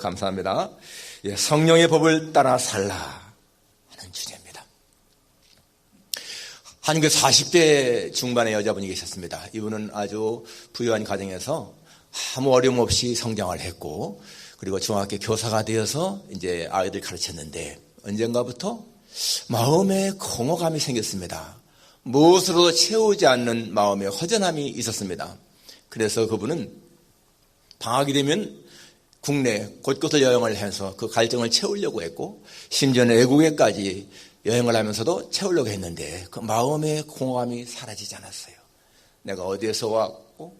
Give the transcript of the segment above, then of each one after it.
감사합니다. 성령의 법을 따라 살라 하는 주제입니다. 한 40대 중반의 여자분이 계셨습니다. 이분은 아주 부유한 가정에서 아무 어려움 없이 성장을 했고, 그리고 중학교 교사가 되어서 이제 아이들 가르쳤는데, 언젠가부터 마음에 공허감이 생겼습니다. 무엇으로도 채우지 않는 마음의 허전함이 있었습니다. 그래서 그분은 방학이 되면 국내 곳곳을 여행을 해서 그 갈증을 채우려고 했고, 심지어는 외국에까지 여행을 하면서도 채우려고 했는데 그 마음의 공허감이 사라지지 않았어요. 내가 어디에서 왔고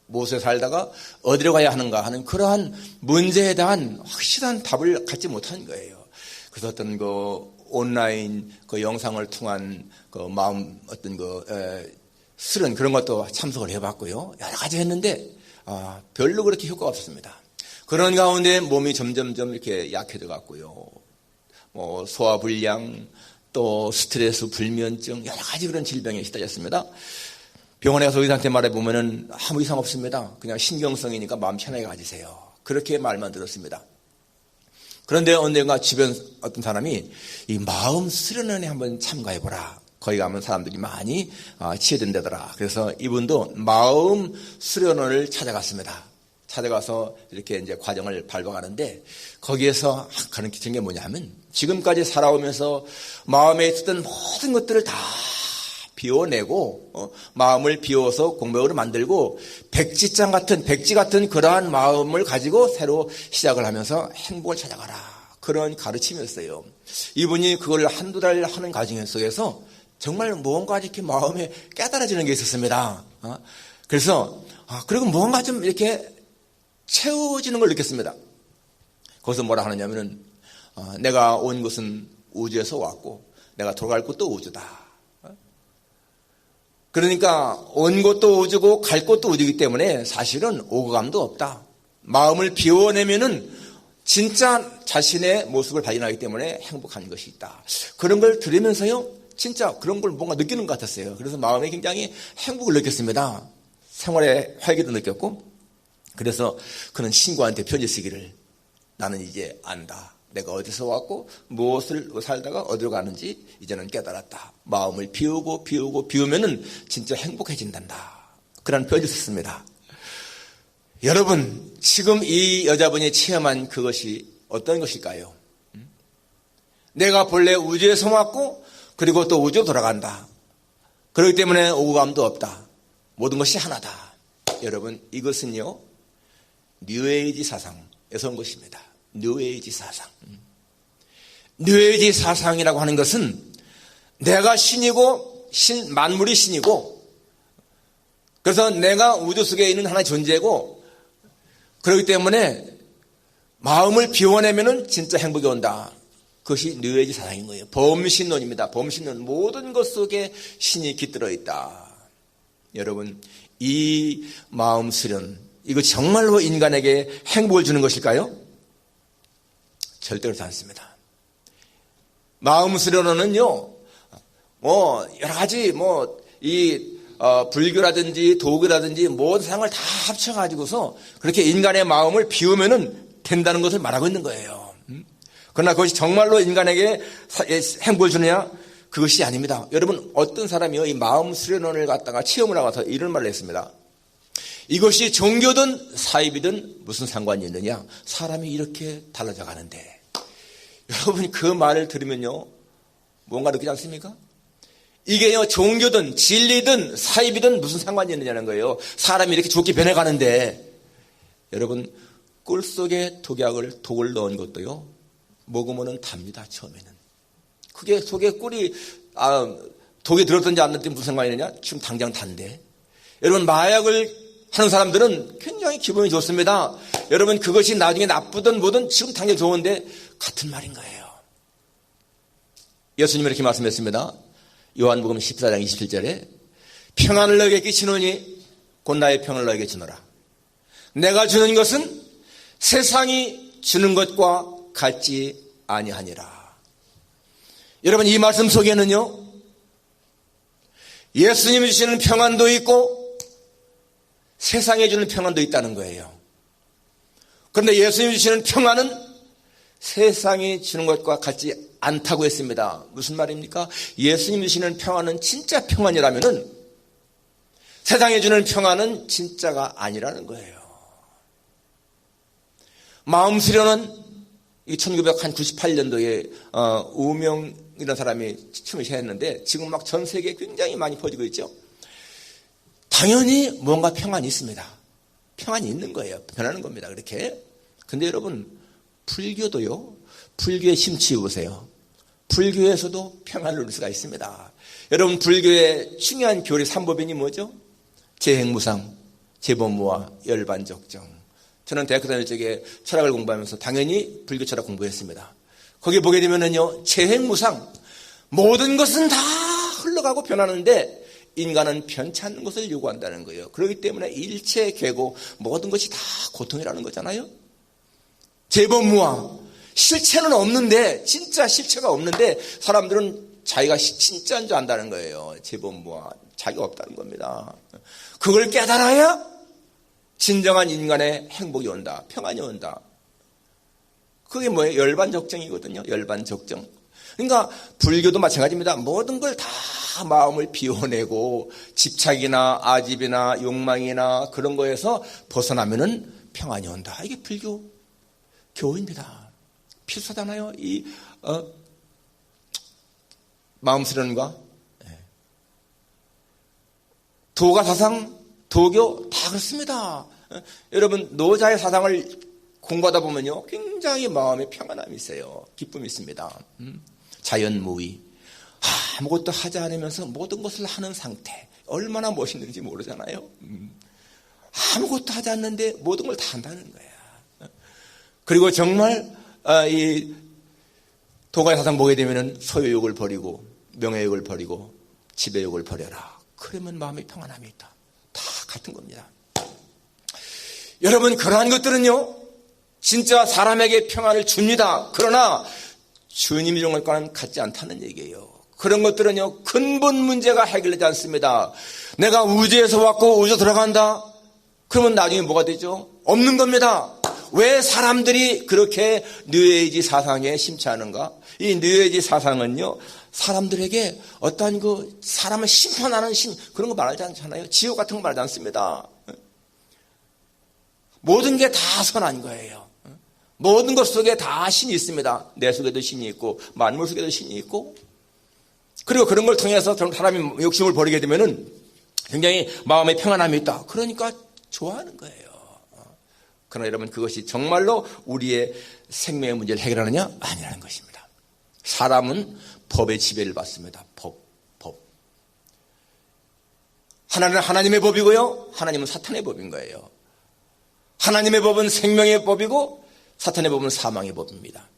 무엇에 살다가 어디로 가야 하는가 하는 그러한 문제에 대한 확실한 답을 갖지 못한 거예요. 그래서 어떤 온라인 영상을 통한 마음 실은 그런 것도 참석을 해봤고요. 여러 가지 했는데 별로 그렇게 효과가 없었습니다. 그런 가운데 몸이 점점점 이렇게 약해져 갔고요. 소화불량, 또 스트레스, 불면증, 여러 가지 그런 질병에 시달렸습니다. 병원에 가서 의사한테 말해보면은 아무 이상 없습니다. 그냥 신경성이니까 마음 편하게 가지세요. 그렇게 말만 들었습니다. 그런데 언젠가 주변 어떤 사람이 이 마음 수련원에 한번 참가해보라. 거기 가면 사람들이 많이 치유된다더라. 그래서 이분도 마음 수련원을 찾아갔습니다. 찾아가서 이렇게 이제 과정을 밟아가는데, 거기에서 가르치는 게 뭐냐면, 지금까지 살아오면서 마음에 있었던 모든 것들을 다 비워내고, 마음을 비워서 공백으로 만들고, 백지 같은 그러한 마음을 가지고 새로 시작을 하면서 행복을 찾아가라. 그런 가르침이었어요. 이분이 그걸 한두 달 하는 과정 속에서 정말 뭔가 이렇게 마음에 깨달아지는 게 있었습니다. 그래서, 그리고 뭔가 좀 이렇게 채워지는 걸 느꼈습니다. 거기서 뭐라 하느냐면은, 내가 온 곳은 우주에서 왔고, 내가 돌아갈 곳도 우주다. 그러니까 온 곳도 우주고 갈 곳도 우주이기 때문에 사실은 오감도 없다. 마음을 비워내면은 진짜 자신의 모습을 발견하기 때문에 행복한 것이 있다. 그런 걸 들으면서요, 진짜 그런 걸 뭔가 느끼는 것 같았어요. 그래서 마음에 굉장히 행복을 느꼈습니다. 생활의 활기도 느꼈고, 그래서 그는 친구한테 편지 쓰기를, 나는 이제 안다. 내가 어디서 왔고 무엇을 살다가 어디로 가는지 이제는 깨달았다. 마음을 비우면은 진짜 행복해진단다. 그런 편지를 썼습니다. 여러분, 지금 이 여자분이 체험한 그것이 어떤 것일까요? 내가 본래 우주에서 왔고, 그리고 또 우주로 돌아간다. 그렇기 때문에 오감도 없다. 모든 것이 하나다. 여러분, 이것은요, 뉴에이지 사상에서 온 것입니다. 뉴에이지 사상. 뉴에이지 사상이라고 하는 것은 내가 신이고, 만물이 신이고, 그래서 내가 우주 속에 있는 하나의 존재고, 그렇기 때문에 마음을 비워내면은 진짜 행복이 온다. 그것이 뉴에이지 사상인 거예요. 범신론입니다. 범신론. 모든 것 속에 신이 깃들어 있다. 여러분, 이 마음 수련, 이거 정말로 인간에게 행복을 주는 것일까요? 절대로 그렇지 않습니다. 마음 수련원은요, 여러 가지, 불교라든지 도교라든지 모든 세상을 다 합쳐가지고서 그렇게 인간의 마음을 비우면은 된다는 것을 말하고 있는 거예요. 그러나 그것이 정말로 인간에게 행복을 주느냐? 그것이 아닙니다. 여러분, 어떤 사람이요, 이 마음 수련원을 갖다가 체험을 하고서 이런 말을 했습니다. 이것이 종교든 사입이든 무슨 상관이 있느냐? 사람이 이렇게 달라져 가는데. 여러분이 그 말을 들으면요, 뭔가 느끼지 않습니까? 이게요, 종교든 진리든 사입이든 무슨 상관이 있느냐는 거예요. 사람이 이렇게 좋게 변해가는데, 여러분, 꿀 속에 독을 넣은 것도요, 먹으면은 답니다, 처음에는. 그게 속에 꿀이, 독에 들었든지 안 들었든지 무슨 상관이 있느냐? 지금 당장 단데. 여러분, 마약을 하는 사람들은 굉장히 기분이 좋습니다. 여러분, 그것이 나중에 나쁘든 뭐든 지금 당장 좋은데 같은 말인 거예요. 예수님이 이렇게 말씀했습니다. 요한복음 14장 27절에 평안을 너에게 끼치노니 곧 나의 평을 너에게 주노라. 내가 주는 것은 세상이 주는 것과 같지 아니하니라. 여러분, 이 말씀 속에는요, 예수님이 주시는 평안도 있고 세상에 주는 평안도 있다는 거예요. 그런데 예수님이 주시는 평안은 세상이 주는 것과 같지 않다고 했습니다. 무슨 말입니까? 예수님이 주시는 평안은 진짜 평안이라면은 세상에 주는 평안은 진짜가 아니라는 거예요. 마음 수련은 1998년도에 우명이라는 사람이 처음에 시작했는데 지금 막 전 세계에 굉장히 많이 퍼지고 있죠. 당연히 뭔가 평안이 있습니다. 평안이 있는 거예요. 변하는 겁니다. 그렇게. 근데 여러분, 불교도요. 불교에 심취해 보세요. 불교에서도 평안을 누릴 수가 있습니다. 여러분, 불교의 중요한 교리 3법인이 뭐죠? 재행무상, 재범무화, 열반적정. 저는 대학교 다닐 적에 철학을 공부하면서 당연히 불교 철학 공부했습니다. 거기 보게 되면은요, 재행무상, 모든 것은 다 흘러가고 변하는데 인간은 변치 않는 것을 요구한다는 거예요. 그렇기 때문에 일체 괴고 모든 것이 다 고통이라는 거잖아요. 재범무화, 실체는 없는데, 진짜 실체가 없는데 사람들은 자기가 진짜인 줄 안다는 거예요. 재범무화, 자기가 없다는 겁니다. 그걸 깨달아야 진정한 인간의 행복이 온다. 평안이 온다. 그게 뭐예요? 열반적정이거든요. 열반적정. 그러니까 불교도 마찬가지입니다. 모든 걸 다 마음을 비워내고 집착이나 아집이나 욕망이나 그런 거에서 벗어나면은 평안이 온다. 이게 불교 교입니다. 비슷하잖아요. 이 마음 수련과 도가 사상, 도교 다 그렇습니다. 여러분 노자의 사상을 공부하다 보면요 굉장히 마음에 평안함이 있어요. 기쁨이 있습니다. 자연무의, 아무것도 하지 않으면서 모든 것을 하는 상태, 얼마나 멋있는지 모르잖아요. 아무것도 하지 않는데 모든 걸 다 한다는 거야. 그리고 정말 이 도가의 사상 보게 되면은 소유욕을 버리고 명예욕을 버리고 지배욕을 버려라. 그러면 마음에 평안함이 있다. 다 같은 겁니다. 여러분, 그러한 것들은요 진짜 사람에게 평안을 줍니다. 그러나 주님이 주는 것과는 같지 않다는 얘기예요. 그런 것들은요 근본 문제가 해결되지 않습니다. 내가 우주에서 왔고 우주 들어간다? 그러면 나중에 뭐가 되죠? 없는 겁니다. 왜 사람들이 그렇게 뉴에이지 사상에 심취하는가? 이 뉴에이지 사상은요 사람들에게 어떠한 그 사람을 심판하는 그런 거 말하지 않잖아요. 지옥 같은 거 말하지 않습니다. 모든 게 다 선한 거예요. 모든 것 속에 다 신이 있습니다. 내 속에도 신이 있고 만물 속에도 신이 있고, 그리고 그런 걸 통해서 사람이 욕심을 버리게 되면은 굉장히 마음에 평안함이 있다. 그러니까 좋아하는 거예요. 그러나 여러분, 그것이 정말로 우리의 생명의 문제를 해결하느냐? 아니라는 것입니다. 사람은 법의 지배를 받습니다. 법. 하나는 하나님의 법이고요, 하나님은 사탄의 법인 거예요. 하나님의 법은 생명의 법이고 사탄의 법은 사망의 법입니다.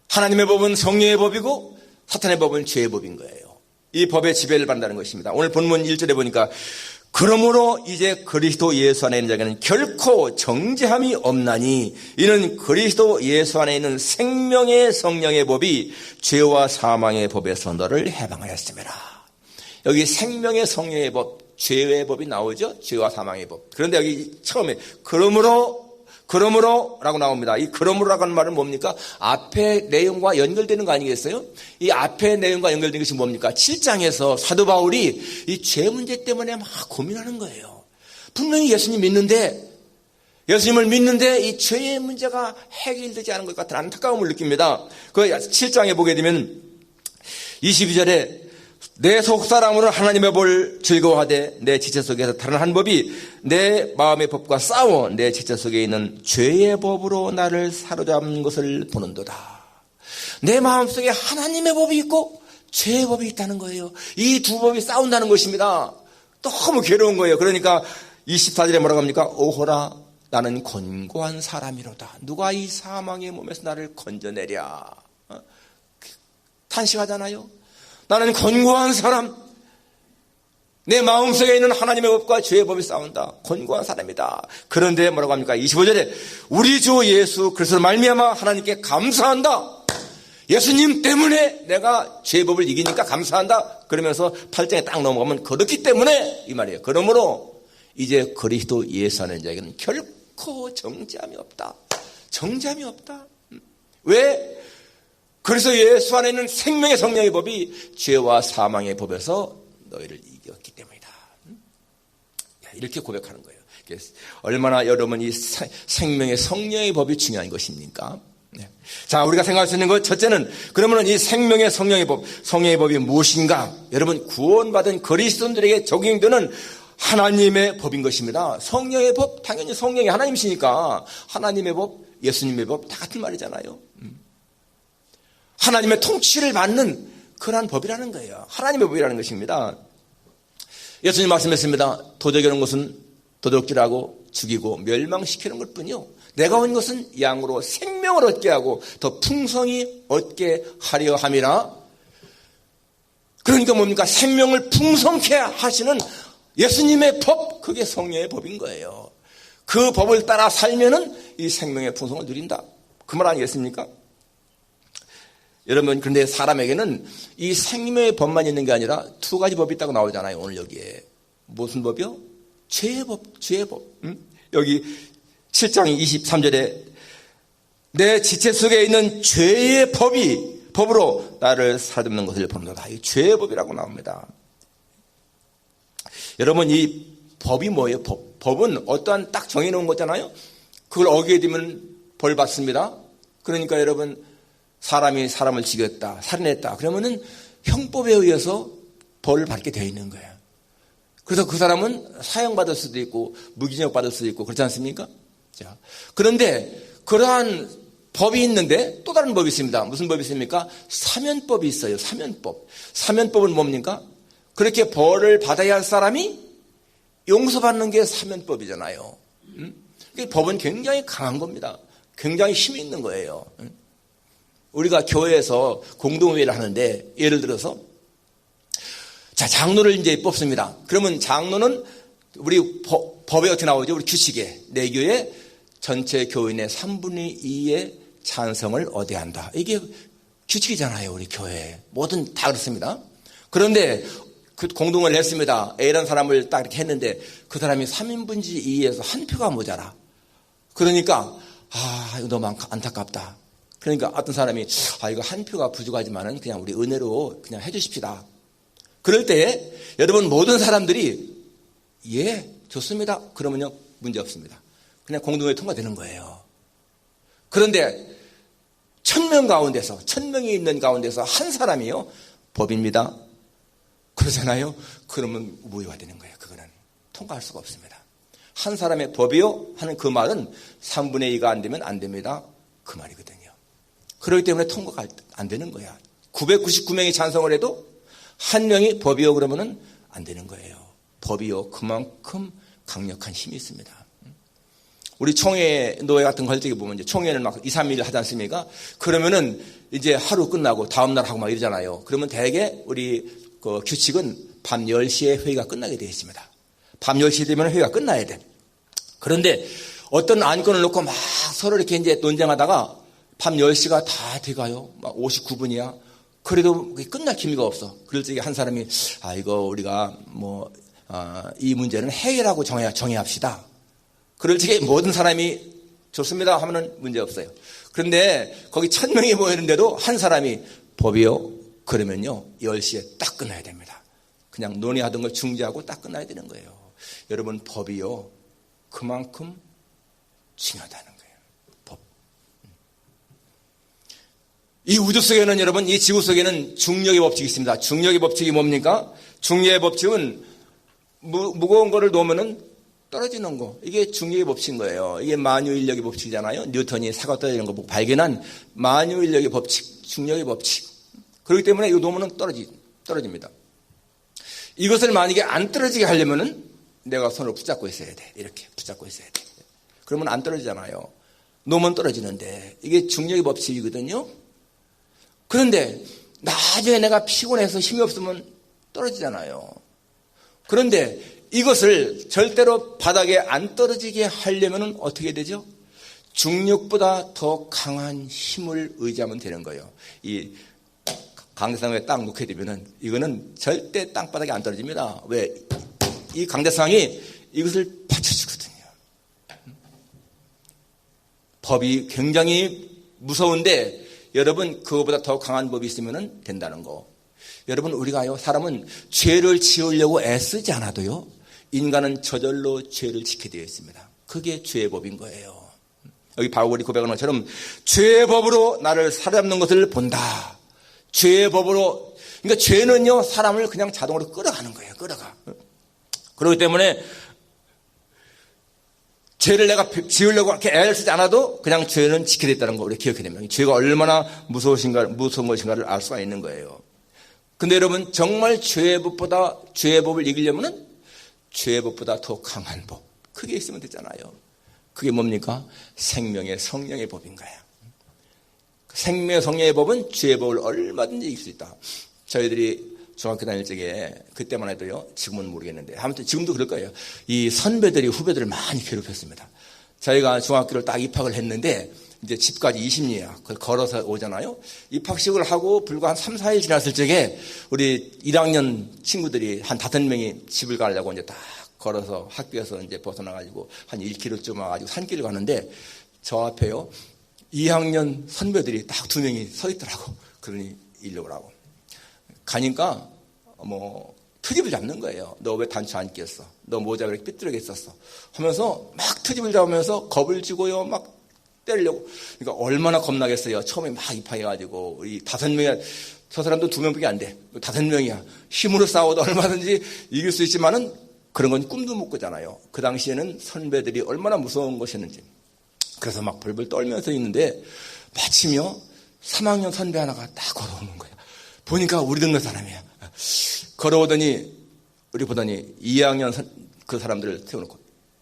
하나님의 법은 성령의 법이고 사탄의 법은 죄의 법인 거예요. 이 법의 지배를 받는다는 것입니다. 오늘 본문 1절에 보니까 그러므로 이제 그리스도 예수 안에 있는 자에게는 결코 정죄함이 없나니 이는 그리스도 예수 안에 있는 생명의 성령의 법이 죄와 사망의 법에서 너를 해방하였습니다. 여기 생명의 성령의 법, 죄의 법이 나오죠. 죄와 사망의 법. 그런데 여기 처음에 그러므로라고 나옵니다. 이 그러므로라고 하는 말은 뭡니까? 앞의 내용과 연결되는 거 아니겠어요? 이 앞의 내용과 연결된 것이 뭡니까? 7장에서 사도 바울이 이 죄 문제 때문에 막 고민하는 거예요. 분명히 예수님을 믿는데 이 죄의 문제가 해결되지 않은 것 같은 안타까움을 느낍니다. 그 7장에 보게 되면 22절에 내 속사람으로 하나님의 법을 즐거워하되 내 지체 속에서 다른 한 법이 내 마음의 법과 싸워 내 지체 속에 있는 죄의 법으로 나를 사로잡는 것을 보는도다. 내 마음속에 하나님의 법이 있고 죄의 법이 있다는 거예요. 이 두 법이 싸운다는 것입니다. 너무 괴로운 거예요. 그러니까 24절에 뭐라고 합니까? 오호라 나는 곤고한 사람이로다. 누가 이 사망의 몸에서 나를 건져내랴. 탄식하잖아요. 나는 곤고한 사람, 내 마음속에 있는 하나님의 법과 죄의 법이 싸운다. 곤고한 사람이다. 그런데 뭐라고 합니까? 25절에 우리 주 예수 그리스도 말미암아 하나님께 감사한다. 예수님 때문에 내가 죄의 법을 이기니까 감사한다. 그러면서 8장에 딱 넘어가면 그렇기 때문에 이 말이에요. 그러므로 이제 그리스도 예수 안에 있는 자에게는 결코 정죄함이 없다. 정죄함이 없다. 왜? 그래서 예수 안에 있는 생명의 성령의 법이 죄와 사망의 법에서 너희를 이겼기 때문이다. 이렇게 고백하는 거예요. 얼마나 여러분 이 생명의 성령의 법이 중요한 것입니까? 네. 자, 우리가 생각할 수 있는 것 첫째는 그러면 이 생명의 성령의 법, 성령의 법이 무엇인가? 여러분 구원받은 그리스도인들에게 적용되는 하나님의 법인 것입니다. 성령의 법, 당연히 성령이 하나님이시니까 하나님의 법, 예수님의 법 다 같은 말이잖아요. 하나님의 통치를 받는 그러한 법이라는 거예요. 하나님의 법이라는 것입니다. 예수님 말씀했습니다. 도적이 오는 것은 도둑질하고 죽이고 멸망시키는 것뿐이요. 내가 온 것은 양으로 생명을 얻게 하고 더 풍성히 얻게 하려 함이라. 그러니까 뭡니까? 생명을 풍성케 하시는 예수님의 법, 그게 성령의 법인 거예요. 그 법을 따라 살면은 이 생명의 풍성을 누린다. 그 말 아니겠습니까? 여러분, 그런데 사람에게는 이 생명의 법만 있는 게 아니라 두 가지 법이 있다고 나오잖아요. 오늘 여기에. 무슨 법이요? 죄의 법, 죄의 법. 여기 7장 23절에 내 지체 속에 있는 죄의 법으로 나를 살듬는 것을 보는도다. 이 죄의 법이라고 나옵니다. 여러분, 이 법이 뭐예요? 법은 어떠한 딱 정해놓은 거잖아요. 그걸 어기게 되면 벌 받습니다. 그러니까 여러분, 사람이 사람을 죽였다, 살인했다. 그러면은 형법에 의해서 벌을 받게 되어 있는 거예요. 그래서 그 사람은 사형받을 수도 있고 무기징역 받을 수도 있고 그렇지 않습니까? 자, 그런데 그러한 법이 있는데 또 다른 법이 있습니다. 무슨 법이 있습니까? 사면법이 있어요. 사면법. 사면법은 뭡니까? 그렇게 벌을 받아야 할 사람이 용서받는 게 사면법이잖아요. 법은 굉장히 강한 겁니다. 굉장히 힘이 있는 거예요. 우리가 교회에서 공동회의를 하는데 예를 들어서 자, 장로를 이제 뽑습니다. 그러면 장로는 우리 법에 어떻게 나오죠? 우리 규칙에 내교의 전체 교인의 3분의 2의 찬성을 얻어야 한다. 이게 규칙이잖아요. 우리 교회 뭐든 다 그렇습니다. 그런데 그 공동을 했습니다. A라는 사람을 딱 이렇게 했는데 그 사람이 3인분지 2에서 한 표가 모자라. 그러니까 이거 너무 안타깝다. 그러니까 어떤 사람이 이거 한 표가 부족하지만은 그냥 우리 은혜로 그냥 해주십시다. 그럴 때 여러분 모든 사람들이 예 좋습니다. 그러면요 문제 없습니다. 그냥 공동회의 통과되는 거예요. 그런데 1000명 가운데서 1000명이 있는 가운데서 한 사람이요 법입니다. 그러잖아요. 그러면 무효가 되는 거예요. 그거는 통과할 수가 없습니다. 한 사람의 법이요 하는 그 말은 3분의 2가 안 되면 안 됩니다. 그 말이거든요. 그렇기 때문에 통과가 안 되는 거야. 999명이 찬성을 해도 한 명이 법이요 그러면은 안 되는 거예요. 법이요 그만큼 강력한 힘이 있습니다. 우리 총회 노예 같은 거 할 때 보면 이제 총회는 막 2, 3일 하지 않습니까? 그러면은 이제 하루 끝나고 다음날 하고 막 이러잖아요. 그러면 대개 우리 그 규칙은 밤 10시에 회의가 끝나게 되어 있습니다. 밤 10시 되면 회의가 끝나야 돼. 그런데 어떤 안건을 놓고 막 서로 이렇게 이제 논쟁하다가 밤 10시가 다 돼가요. 막 59분이야. 그래도 끝날 기미가 없어. 그럴 적에 한 사람이 이거 우리가 이 문제는 해결하고 정해합시다. 그럴 적에 모든 사람이 좋습니다 하면은 문제 없어요. 그런데 거기 1000명이 모이는데도 한 사람이 법이요 그러면요 10시에 딱 끝나야 됩니다. 그냥 논의하던 걸 중지하고 딱 끝나야 되는 거예요. 여러분 법이요 그만큼 중요하다는 거예요. 법. 이 우주 속에는 여러분 이 지구 속에는 중력의 법칙이 있습니다. 중력의 법칙이 뭡니까? 중력의 법칙은 무거운 거를 놓으면은 떨어지는 거. 이게 중력의 법칙인 거예요. 이게 만유인력의 법칙이잖아요. 뉴턴이 사과 떨어지는 거 보고 발견한 만유인력의 법칙, 중력의 법칙. 그렇기 때문에 이거 놓으면 떨어집니다. 이것을 만약에 안 떨어지게 하려면은 내가 손을 붙잡고 있어야 돼. 이렇게 붙잡고 있어야 돼. 그러면 안 떨어지잖아요. 놓으면 떨어지는데 이게 중력의 법칙이거든요. 그런데 나중에 내가 피곤해서 힘이 없으면 떨어지잖아요. 그런데 이것을 절대로 바닥에 안 떨어지게 하려면 어떻게 되죠? 중력보다 더 강한 힘을 의지하면 되는 거예요. 이 강대상에 딱 놓게 되면은 이거는 절대 땅바닥에 안 떨어집니다. 왜? 이 강대상이 이것을 받쳐주거든요. 법이 굉장히 무서운데 여러분 그거보다 더 강한 법이 있으면 된다는 거. 여러분 우리가요 사람은 죄를 지으려고 애쓰지 않아도요 인간은 저절로 죄를 지게 되어 있습니다. 그게 죄의 법인 거예요. 여기 바울이 고백하는 것처럼 죄의 법으로 나를 사로잡는 것을 본다. 죄의 법으로 그러니까 죄는요 사람을 그냥 자동으로 끌어가는 거예요. 끌어가. 그렇기 때문에 죄를 내가 지으려고 이렇게 애를 쓰지 않아도 그냥 죄는 지게 됐다는 거 우리 기억해야 됩니다. 죄가 얼마나 무서운 것인가를 알 수가 있는 거예요. 근데 여러분 정말 죄의 법을 이기려면은 죄의 법보다 더 강한 법 그게 있으면 되잖아요. 그게 뭡니까? 생명의 성령의 법인 거예요. 생명의 성령의 법은 죄의 법을 얼마든지 이길 수 있다. 저희들이 중학교 다닐 적에 그때만 해도요 지금은 모르겠는데 아무튼 지금도 그럴 거예요. 이 선배들이 후배들을 많이 괴롭혔습니다. 저희가 중학교를 딱 입학을 했는데 이제 집까지 20리야 그걸 걸어서 오잖아요. 입학식을 하고 불과 한 3, 4일 지났을 적에 우리 1학년 친구들이 한 5명이 집을 가려고 이제 딱 걸어서 학교에서 이제 벗어나가지고 한 1km쯤 와가지고 산길을 가는데 저 앞에요 2학년 선배들이 딱 2명이 서 있더라고. 그러니 일로 오라고. 가니까 트집을 잡는 거예요. 너 왜 단추 안 꼈어? 너 모자 왜 이렇게 삐뚤게 있었어? 하면서 막 트집을 잡으면서 겁을 주고요 막 때리려고. 그러니까 얼마나 겁나겠어요. 처음에 막 입학해가지고 우리 5명이야. 저 사람도 2명밖에 안 돼. 5명이야. 힘으로 싸워도 얼마든지 이길 수 있지만은 그런 건 꿈도 못 꾸잖아요. 그 당시에는 선배들이 얼마나 무서운 것이었는지. 그래서 막 벌벌 떨면서 있는데 마침요 3학년 선배 하나가 딱 걸어오는 거예요. 보니까 우리 동네 사람이야. 걸어오더니 우리 보더니 2학년 그 사람들을 세워놓고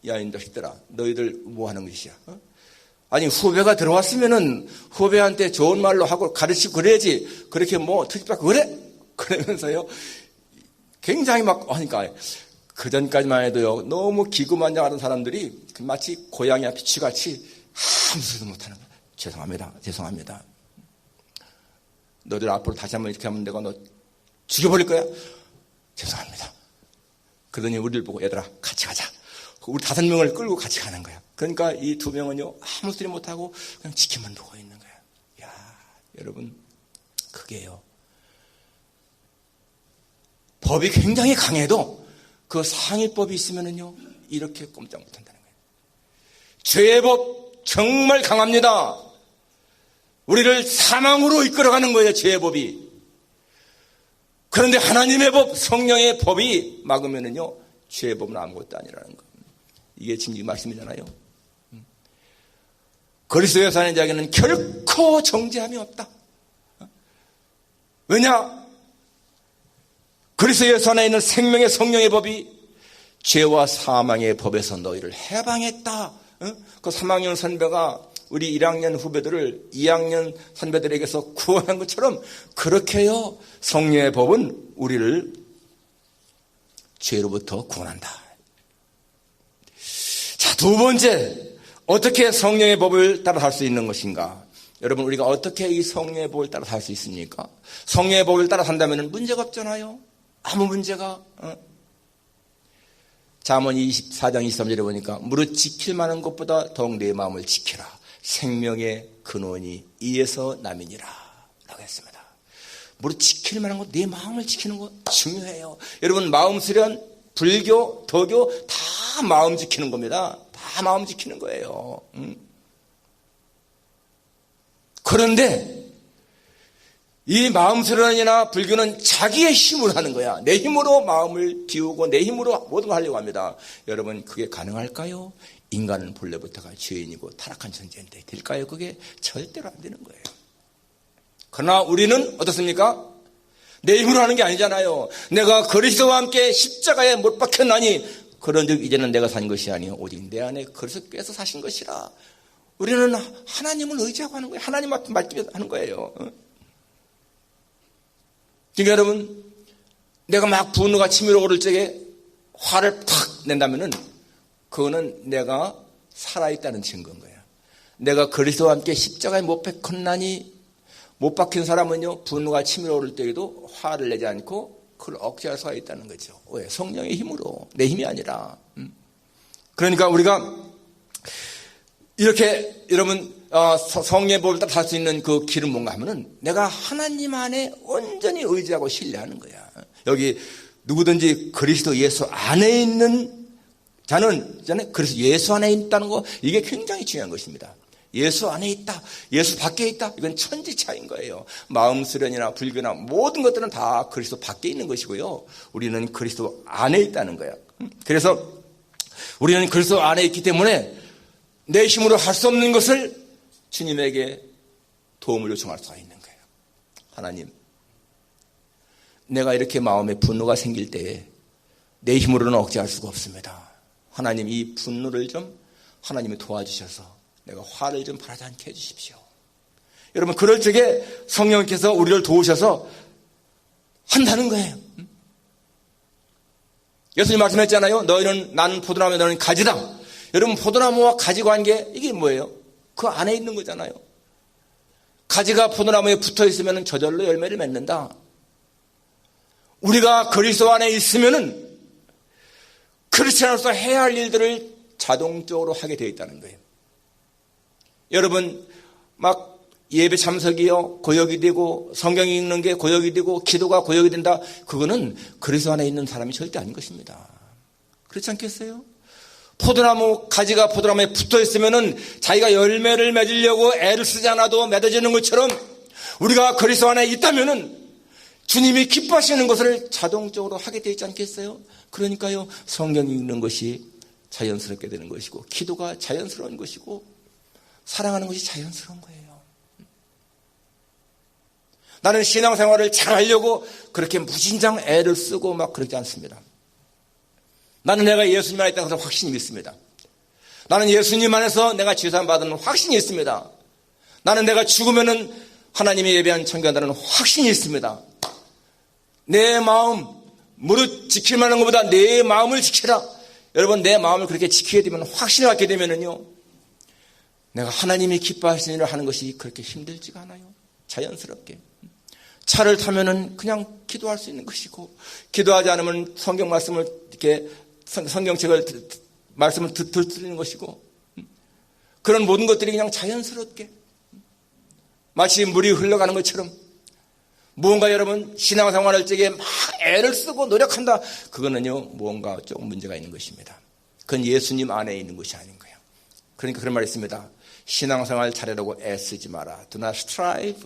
야 이 자식들아 너희들 뭐 하는 것이야? 아니 후배가 들어왔으면은 후배한테 좋은 말로 하고 가르치고 그래야지 그렇게 트집받고 그래? 그러면서요 굉장히 막 하니까 그전까지만 해도요 너무 기구만장하던 사람들이 마치 고양이 앞에 쥐같이 아무 소리도 못하는 거야. 죄송합니다. 너들 앞으로 다시 한번 이렇게 하면 내가 너 죽여버릴 거야. 죄송합니다. 그러더니 우리를 보고 얘들아 같이 가자. 우리 5명을 끌고 같이 가는 거야. 그러니까 이 2명은요 아무 소리 못하고 그냥 지켜만 보고 있는 거야. 야 여러분 그게요 법이 굉장히 강해도 그 상위법이 있으면은요 이렇게 꼼짝 못한다는 거예요. 죄의 법 정말 강합니다. 우리를 사망으로 이끌어가는 거예요. 죄의 법이. 그런데 하나님의 법 성령의 법이 막으면은요 죄의 법은 아무것도 아니라는 거. 이게 지금 이 말씀이잖아요. 그리스도의 사는 자에게는 결코 정죄함이 없다. 왜냐? 그리스도의 안에 있는 생명의 성령의 법이 죄와 사망의 법에서 너희를 해방했다. 그 3학년 선배가 우리 1학년 후배들을 2학년 선배들에게서 구원한 것처럼 그렇게요 성령의 법은 우리를 죄로부터 구원한다. 자, 2번째 어떻게 성령의 법을 따라 살 수 있는 것인가? 여러분 우리가 어떻게 이 성령의 법을 따라 살 수 있습니까? 성령의 법을 따라 산다면 문제가 없잖아요. 아무 문제가. 잠언 24장 23절에 보니까 무릇 지킬 만한 것보다 더욱 내 마음을 지키라. 생명의 근원이 이에서 남이니라 라고 했습니다. 무릇 지킬 만한 것, 내 마음을 지키는 거 중요해요. 여러분 마음 수련, 불교, 도교 다 마음 지키는 겁니다. 다 마음 지키는 거예요. 그런데 이 마음 수련이나 불교는 자기의 힘으로 하는 거야. 내 힘으로 마음을 비우고 내 힘으로 모든 걸 하려고 합니다. 여러분 그게 가능할까요? 인간은 본래부터가 죄인이고 타락한 존재인데 될까요? 그게 절대로 안 되는 거예요. 그러나 우리는 어떻습니까? 내 힘으로 하는 게 아니잖아요. 내가 그리스도와 함께 십자가에 못 박혔나니 그런즉 이제는 내가 산 것이 아니요 오직 내 안에 그리스도께서 사신 것이라. 우리는 하나님을 의지하고 하는 거예요. 하나님 앞에 맡기며 하는 거예요. 그러니까 여러분 내가 막 분노가 치밀어 오를 적에 화를 탁 낸다면은 그거는 내가 살아있다는 증거인 거예요. 내가 그리스도와 함께 십자가에 못 박혔나니 못 박힌 사람은요 분노가 치밀어 오를 때에도 화를 내지 않고 그걸 억제할 수가 있다는 거죠. 왜? 성령의 힘으로 내 힘이 아니라. 그러니까 우리가 이렇게 여러분 성령의 법을 따라 살 수 있는 그 길은 뭔가 하면은 내가 하나님 안에 온전히 의지하고 신뢰하는 거야. 여기 누구든지 그리스도 예수 안에 있는 자는 그래서 예수 안에 있다는 거, 이게 굉장히 중요한 것입니다. 예수 안에 있다, 예수 밖에 있다, 이건 천지 차이인 거예요. 마음 수련이나 불교나 모든 것들은 다 그리스도 밖에 있는 것이고요, 우리는 그리스도 안에 있다는 거야. 그래서 우리는 그리스도 안에 있기 때문에 내 힘으로 할 수 없는 것을 주님에게 도움을 요청할 수가 있는 거예요. 하나님, 내가 이렇게 마음에 분노가 생길 때에 내 힘으로는 억제할 수가 없습니다. 하나님, 이 분노를 좀 하나님이 도와주셔서 내가 화를 좀 바라지 않게 해주십시오. 여러분, 그럴 적에 성령께서 우리를 도우셔서 한다는 거예요. 예수님 말씀했잖아요. 너희는, 나는 포도나무, 너희는 가지다. 여러분, 포도나무와 가지 관계, 이게 뭐예요? 그 안에 있는 거잖아요. 가지가 포도나무에 붙어 있으면 저절로 열매를 맺는다. 우리가 그리스도 안에 있으면은 크리스찬으로서 해야 할 일들을 자동적으로 하게 되어 있다는 거예요. 여러분, 막 예배 참석이요 고역이 되고 성경 읽는 게 고역이 되고 기도가 고역이 된다. 그거는 그리스도 안에 있는 사람이 절대 아닌 것입니다. 그렇지 않겠어요? 포도나무 가지가 포도나무에 붙어 있으면은 자기가 열매를 맺으려고 애를 쓰지 않아도 맺어지는 것처럼 우리가 그리스도 안에 있다면은 주님이 기뻐하시는 것을 자동적으로 하게 되어 있지 않겠어요? 그러니까요, 성경 읽는 것이 자연스럽게 되는 것이고 기도가 자연스러운 것이고 사랑하는 것이 자연스러운 거예요. 나는 신앙생활을 잘하려고 그렇게 무진장 애를 쓰고 막 그러지 않습니다. 나는 내가 예수님 안에 있다는 것을 확신이 있습니다. 나는 예수님 안에서 내가 지산 받는 확신이 있습니다. 나는 내가 죽으면은 하나님의 예배한 청교한다는 확신이 있습니다. 내 마음 무릇 지킬 만한 것보다 내 마음을 지키라. 여러분, 내 마음을 그렇게 지키게 되면, 확신을 갖게 되면은요, 내가 하나님이 기뻐하시는 일을 하는 것이 그렇게 힘들지가 않아요. 자연스럽게. 차를 타면은 그냥 기도할 수 있는 것이고, 기도하지 않으면 성경 말씀을 이렇게 성경책을 말씀을 듣는 것이고, 그런 모든 것들이 그냥 자연스럽게 마치 물이 흘러가는 것처럼 무언가 여러분 신앙생활할 적에 막 애를 쓰고 노력한다. 그거는요 뭔가 조금 문제가 있는 것입니다. 그건 예수님 안에 있는 것이 아닌 거예요. 그러니까 그런 말이 있습니다. 신앙생활 잘하려고 애쓰지 마라. Do not strive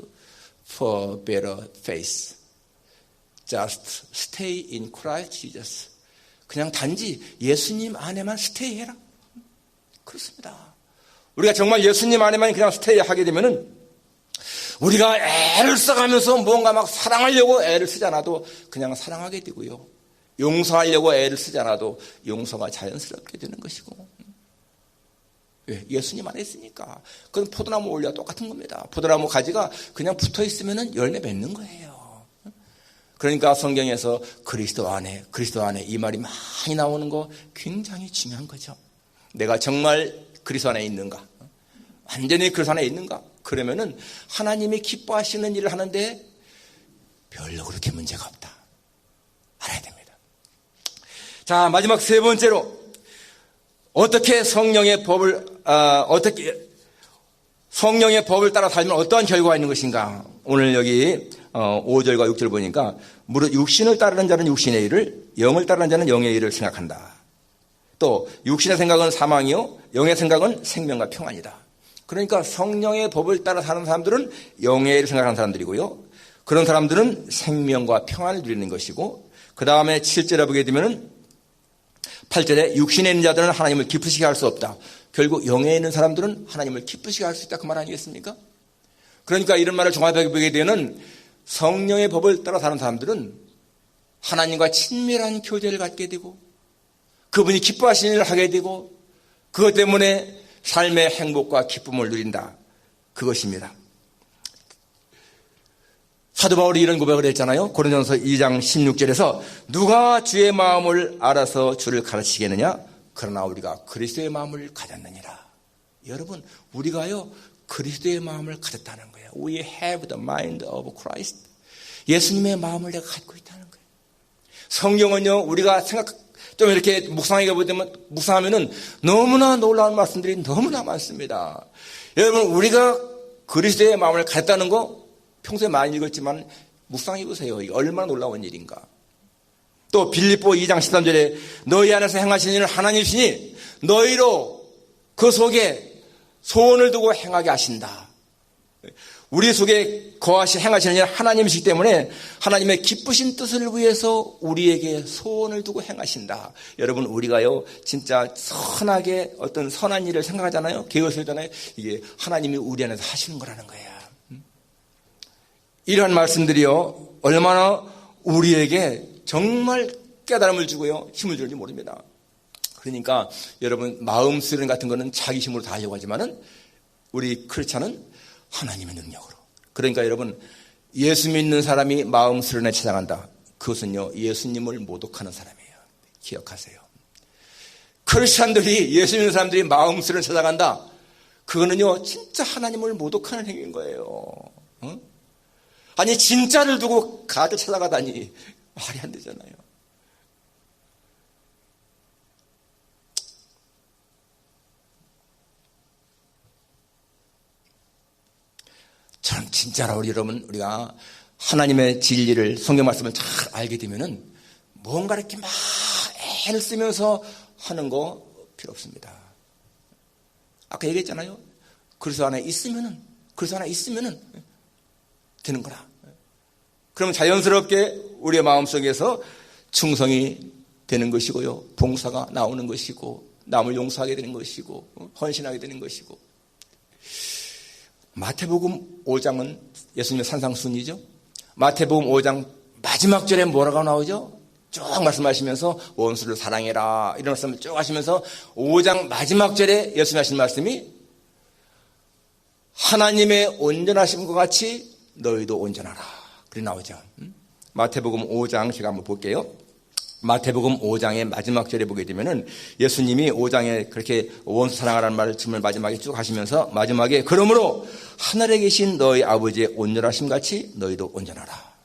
for better faith. Just stay in Christ Jesus. 그냥 단지 예수님 안에만 스테이해라. 그렇습니다. 우리가 정말 예수님 안에만 그냥 스테이하게 되면은 우리가 애를 써가면서 뭔가 막 사랑하려고 애를 쓰지 않아도 그냥 사랑하게 되고요. 용서하려고 애를 쓰지 않아도 용서가 자연스럽게 되는 것이고. 왜? 예수님 안에 있으니까. 그건 포도나무 원리와 똑같은 겁니다. 포도나무 가지가 그냥 붙어 있으면 열매 맺는 거예요. 그러니까 성경에서 그리스도 안에 이 말이 많이 나오는 거 굉장히 중요한 거죠. 내가 정말 그리스도 안에 있는가? 완전히 그리스도 안에 있는가? 그러면은 하나님이 기뻐하시는 일을 하는데 별로 그렇게 문제가 없다. 알아야 됩니다. 자, 마지막 세 번째로 어떻게 성령의 법을 따라 살면 어떠한 결과가 있는 것인가? 오늘 여기 5절과 6절 보니까 무릇 육신을 따르는 자는 육신의 일을, 영을 따르는 자는 영의 일을 생각한다. 또 육신의 생각은 사망이요 영의 생각은 생명과 평안이다. 그러니까 성령의 법을 따라 사는 사람들은 영의 일을 생각하는 사람들이고요. 그런 사람들은 생명과 평안을 누리는 것이고, 그 다음에 7절에 보게 되면은 8절에 육신에 있는 자들은 하나님을 기쁘시게 할 수 없다. 결국 영에 있는 사람들은 하나님을 기쁘시게 할 수 있다. 그 말 아니겠습니까? 그러니까 이런 말을 종합해 보게 되면 성령의 법을 따라 사는 사람들은 하나님과 친밀한 교제를 갖게 되고 그분이 기뻐하시는 일을 하게 되고 그것 때문에 삶의 행복과 기쁨을 누린다. 그것입니다. 사도 바울이 이런 고백을 했잖아요. 고린도전서 2장 16절에서 누가 주의 마음을 알아서 주를 가르치겠느냐? 그러나 우리가 그리스도의 마음을 가졌느니라. 여러분, 우리가요 그리스도의 마음을 가졌다는 거예요. We have the mind of Christ. 예수님의 마음을 내가 갖고 있다는 거예요. 성경은요 우리가 좀 이렇게 묵상하면은 너무나 놀라운 말씀들이 너무나 많습니다. 여러분, 우리가 그리스도의 마음을 갖다는 거 평소에 많이 읽었지만 묵상해 보세요. 이게 얼마나 놀라운 일인가. 또 빌립보 2장 13절에 너희 안에서 행하시는 일은 하나님이시니 너희로 그 속에 소원을 두고 행하게 하신다. 우리 속에 행하시는 일은 하나님이시기 때문에 하나님의 기쁘신 뜻을 위해서 우리에게 소원을 두고 행하신다. 여러분, 우리가요 진짜 선하게 어떤 선한 일을 생각하잖아요. 계획을 세우잖아요. 이게 하나님이 우리 안에서 하시는 거라는 거예요. 이러한 말씀들이요 얼마나 우리에게 정말 깨달음을 주고요 힘을 주는지 모릅니다. 그러니까 여러분, 마음 수련 같은 거는 자기 힘으로 다 하려고 하지만은 우리 크리스찬은 하나님의 능력으로. 그러니까 여러분, 예수 믿는 사람이 마음 수련에 찾아간다. 그것은요 예수님을 모독하는 사람이에요. 기억하세요. 크리스찬들이, 예수 믿는 사람들이 마음 수련에 찾아간다. 그거는요 진짜 하나님을 모독하는 행위인 거예요. 아니, 진짜를 두고 가를 찾아가다니 말이 안 되잖아요. 저는 진짜로 여러분, 우리가 하나님의 진리를, 성경 말씀을 잘 알게 되면은 뭔가 이렇게 막 애를 쓰면서 하는 거 필요 없습니다. 아까 얘기했잖아요. 그리스도 안에 있으면은 되는 거라. 그러면 자연스럽게 우리의 마음속에서 충성이 되는 것이고요. 봉사가 나오는 것이고, 남을 용서하게 되는 것이고, 헌신하게 되는 것이고. 마태복음 5장은 예수님의 산상순이죠. 마태복음 5장 마지막 절에 뭐라고 나오죠? 쭉 말씀하시면서 원수를 사랑해라 이런 말씀을 쭉 하시면서 5장 마지막 절에 예수님이 하신 말씀이 하나님의 온전하심과 같이 너희도 온전하라. 그렇게 나오죠. 마태복음 5장 제가 한번 볼게요. 마태복음 5장의 마지막 절에 보게 되면은 예수님이 5장에 그렇게 원수 사랑하라는 말씀을 마지막에 쭉 하시면서 마지막에 그러므로 하늘에 계신 너희 아버지의 온전하심 같이 너희도 온전하라.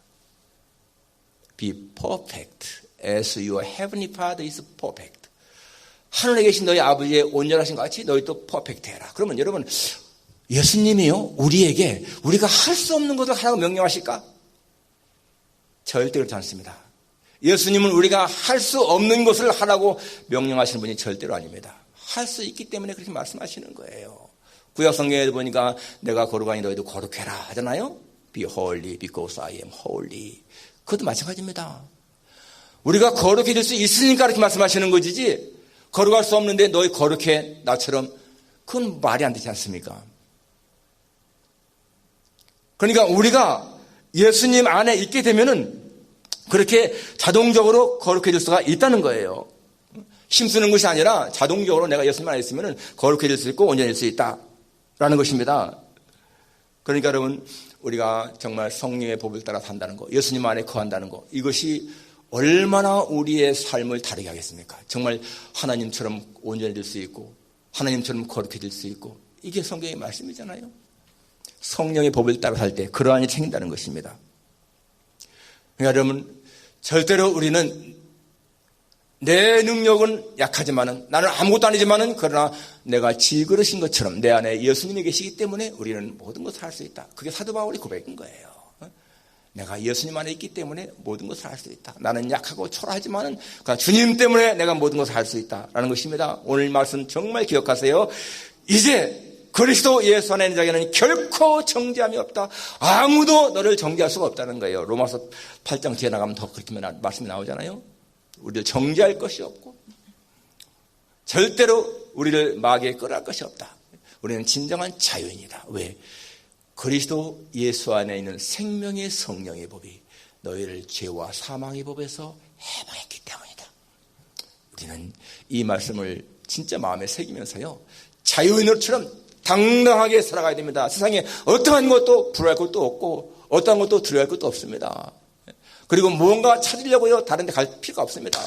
Be perfect as your heavenly Father is perfect. 하늘에 계신 너희 아버지의 온전하심 같이 너희도 퍼펙트해라. 그러면 여러분, 예수님이요 우리에게 우리가 할 수 없는 것을 하라고 명령하실까? 절대 그렇지 않습니다. 예수님은 우리가 할 수 없는 것을 하라고 명령하시는 분이 절대로 아닙니다. 할 수 있기 때문에 그렇게 말씀하시는 거예요. 구약 성경에 보니까 내가 거룩하니 너희도 거룩해라 하잖아요. Be holy because I am holy. 그것도 마찬가지입니다. 우리가 거룩해질 수 있으니까 그렇게 말씀하시는 것이지, 거룩할 수 없는데 너희 거룩해 나처럼, 그건 말이 안 되지 않습니까? 그러니까 우리가 예수님 안에 있게 되면은 그렇게 자동적으로 거룩해질 수가 있다는 거예요. 힘쓰는 것이 아니라 자동적으로 내가 예수님 안에 있으면 거룩해질 수 있고 온전해질 수 있다라는 것입니다. 그러니까 여러분, 우리가 정말 성령의 법을 따라 산다는 거, 예수님 안에 거한다는 거, 이것이 얼마나 우리의 삶을 다르게 하겠습니까? 정말 하나님처럼 온전해질 수 있고 하나님처럼 거룩해질 수 있고, 이게 성경의 말씀이잖아요. 성령의 법을 따라 살 때 그러한 일이 생긴다는 것입니다. 그러니까 여러분, 절대로 우리는 내 능력은 약하지만은, 나는 아무것도 아니지만은, 그러나 내가 질그릇인 것처럼 내 안에 예수님이 계시기 때문에 우리는 모든 것을 할 수 있다. 그게 사도 바울의 고백인 거예요. 내가 예수님 안에 있기 때문에 모든 것을 할 수 있다. 나는 약하고 초라하지만은 주님 때문에 내가 모든 것을 할 수 있다라는 것입니다. 오늘 말씀 정말 기억하세요. 이제 그리스도 예수 안에 있는 자에게는 결코 정죄함이 없다. 아무도 너를 정죄할 수가 없다는 거예요. 로마서 8장 뒤에 나가면 더 그렇게 말씀이 나오잖아요. 우리를 정죄할 것이 없고 절대로 우리를 마귀에 끌어갈 것이 없다. 우리는 진정한 자유인이다. 왜? 그리스도 예수 안에 있는 생명의 성령의 법이 너희를 죄와 사망의 법에서 해방했기 때문이다. 우리는 이 말씀을 진짜 마음에 새기면서요, 자유인으로처럼 당당하게 살아가야 됩니다. 세상에 어떠한 것도 부러워할 것도 없고 어떠한 것도 두려워할 것도 없습니다. 그리고 무언가 찾으려고요 다른 데 갈 필요가 없습니다.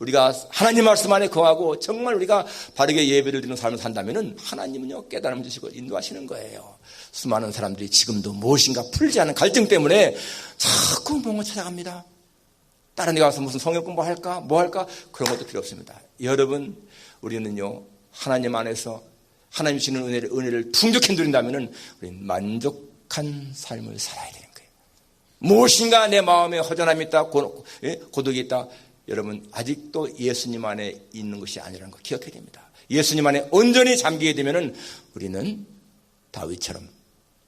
우리가 하나님 말씀 안에 거하고 정말 우리가 바르게 예배를 드리는 삶을 산다면 하나님은요 깨달음 주시고 인도하시는 거예요. 수많은 사람들이 지금도 무엇인가 풀지 않은 갈등 때문에 자꾸 뭔가 찾아갑니다. 다른 데 가서 무슨 성경 공부할까? 뭐 할까? 그런 것도 필요 없습니다. 여러분, 우리는요, 하나님 안에서 하나님 주시는 은혜를 풍족히 누린다면 우리는 만족한 삶을 살아야 되는 거예요. 무엇인가 내 마음에 허전함이 있다, 고독이 있다. 여러분, 아직도 예수님 안에 있는 것이 아니라는 거 기억해야 됩니다. 예수님 안에 온전히 잠기게 되면 우리는 다윗처럼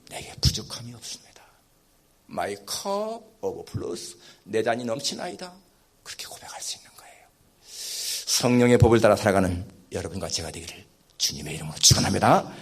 내게 부족함이 없습니다. My cup overflows. 내 잔이 넘치나이다. 그렇게 고백할 수 있는 거예요. 성령의 법을 따라 살아가는 여러분과 제가 되기를 주님의 이름으로 축원합니다.